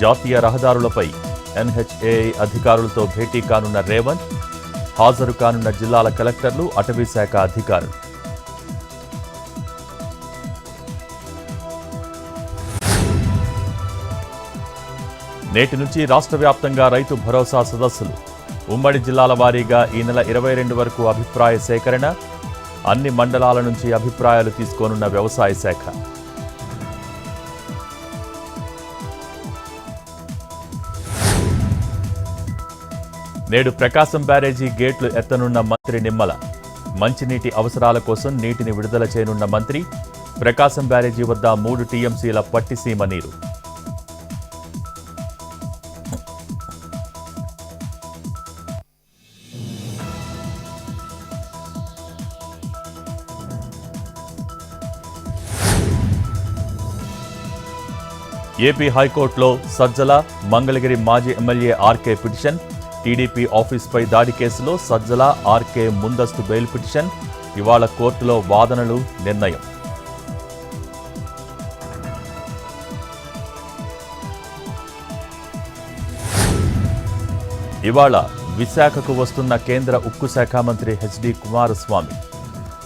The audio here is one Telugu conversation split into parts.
జాతీయ రహదారులపై ఎన్హెచ్ఏఐ అధికారులతో భేటీ కానున్న రేవంత్, హాజరు కానున్న జిల్లాల కలెక్టర్లు, అటవీ శాఖ అధికారులు. నేటి నుంచి రాష్ట్ర వ్యాప్తంగా రైతు భరోసా సదస్సులు. ఉమ్మడి జిల్లాల వారీగా ఈ నెల 22 వరకు అభిప్రాయ సేకరణ. అన్ని మండలాల నుంచి అభిప్రాయాలు తీసుకోనున్న వ్యవసాయ శాఖ. నేడు ప్రకాశం బ్యారేజీ గేట్లు ఎత్తనున్న మంత్రి నిమ్మల. మంచినీటి అవసరాల కోసం నీటిని విడుదల చేయనున్న మంత్రి. ప్రకాశం బ్యారేజీ వద్ద 3 టీఎంసీల పట్టిసీమ నీరు. ఏపీ హైకోర్టులో సజ్జల, మంగళగిరి మాజీ ఎమ్మెల్యే ఆర్కే పిటిషన్. టీడీపీ ఆఫీసుపై దాడి కేసులో సజ్జల, ఆర్కే ముందస్తు బెయిల్ పిటిషన్. ఇవాళ కోర్టులో వాదనలు, నిర్ణయం. ఇవాళ విశాఖకు వస్తున్న కేంద్ర ఉక్కు శాఖ మంత్రి హెచ్డి కుమారస్వామి.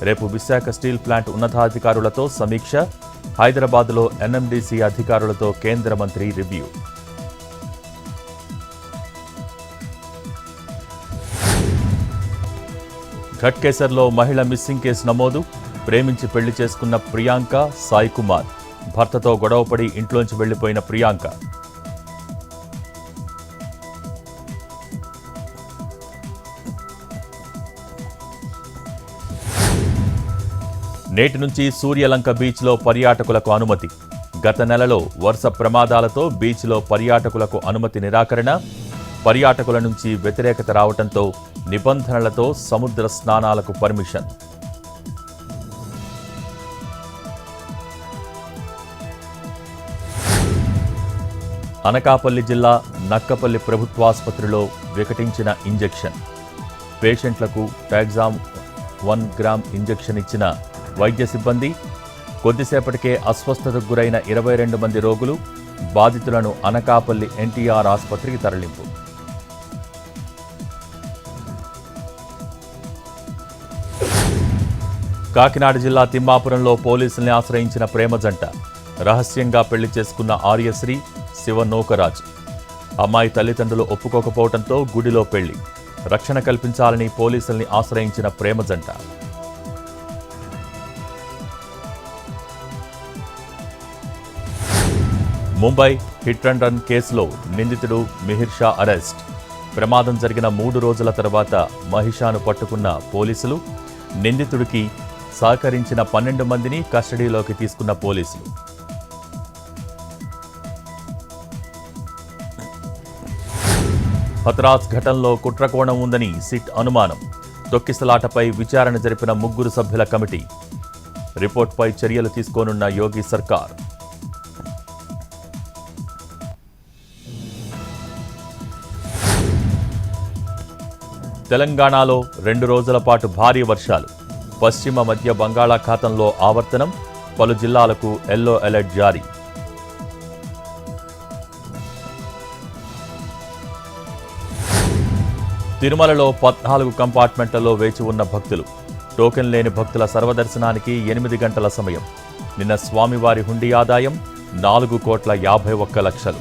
రేపు విశాఖ స్టీల్ ప్లాంట్ ఉన్నతాధికారులతో సమీక్ష. హైదరాబాద్లో ఎన్ఎండీసీ అధికారులతో కేంద్ర మంత్రి రివ్యూ. ఘట్కేసర్లో మహిళ మిస్సింగ్ కేసు నమోదు. ప్రేమించి పెళ్లి చేసుకున్న ప్రియాంక, సాయి కుమార్. భర్తతో గొడవపడి ఇంట్లోంచి వెళ్లిపోయిన ప్రియాంక. నేటి నుంచి సూర్యలంక బీచ్లో పర్యాటకులకు అనుమతి. గత నెలలో వరుస ప్రమాదాలతో బీచ్లో పర్యాటకులకు అనుమతి నిరాకరణ. పర్యాటకుల నుంచి వ్యతిరేకత రావడంతో నిబంధనలతో సముద్ర స్నానాలకు పర్మిషన్. అనకాపల్లి జిల్లా నక్కపల్లి ప్రభుత్వాసుపత్రిలో వికటించిన ఇంజెక్షన్. పేషెంట్లకు టాగ్జామ్ 1 గ్రామ్ ఇంజెక్షన్ ఇచ్చిన వైద్య సిబ్బంది. కొద్దిసేపటికే అస్వస్థతకు గురైన 22 మంది రోగులు. బాధితులను అనకాపల్లి ఎన్టీఆర్ ఆసుపత్రికి తరలింపు. కాకినాడ జిల్లా తిమ్మాపురంలో పోలీసుల్ని ఆశ్రయించిన ప్రేమ జంట. రహస్యంగా పెళ్లి చేసుకున్న ఆర్యశ్రీ, శివనోకరాజ్. అమ్మాయి తల్లిదండ్రులు ఒప్పుకోకపోవడంతో గుడిలో పెళ్లి. రక్షణ కల్పించాలని పోలీసుల్ని ఆశ్రయించిన ప్రేమ జంట. ముంబై హిట్ అండ్ రన్ కేసులో నిందితుడు మిహిర్ షా అరెస్ట్. ప్రమాదం జరిగిన 3 రోజుల తర్వాత మహిషాను పట్టుకున్న పోలీసులు. నిందితుడికి సహకరించిన 12 మందిని కస్టడీలోకి తీసుకున్న పోలీసులు. హత్రాస్ ఘటనలో కుట్రకోణం ఉందని సిట్ అనుమానం. తొక్కిసలాటపై విచారణ జరిపిన 3 సభ్యుల కమిటీ. రిపోర్ట్పై చర్యలు తీసుకోనున్న యోగి సర్కార్. తెలంగాణలో 2 రోజుల పాటు భారీ వర్షాలు. పశ్చిమ మధ్య బంగాళాఖాతంలో ఆవర్తనం. పలు జిల్లాలకు ఎల్లో అలర్ట్ జారీ. తిరుమలలో 14 కంపార్ట్మెంట్లలో వేచి ఉన్న భక్తులు. టోకెన్ లేని భక్తుల సర్వదర్శనానికి 8 గంటల సమయం. నిన్న స్వామివారి హుండీ ఆదాయం 4,51,00,000.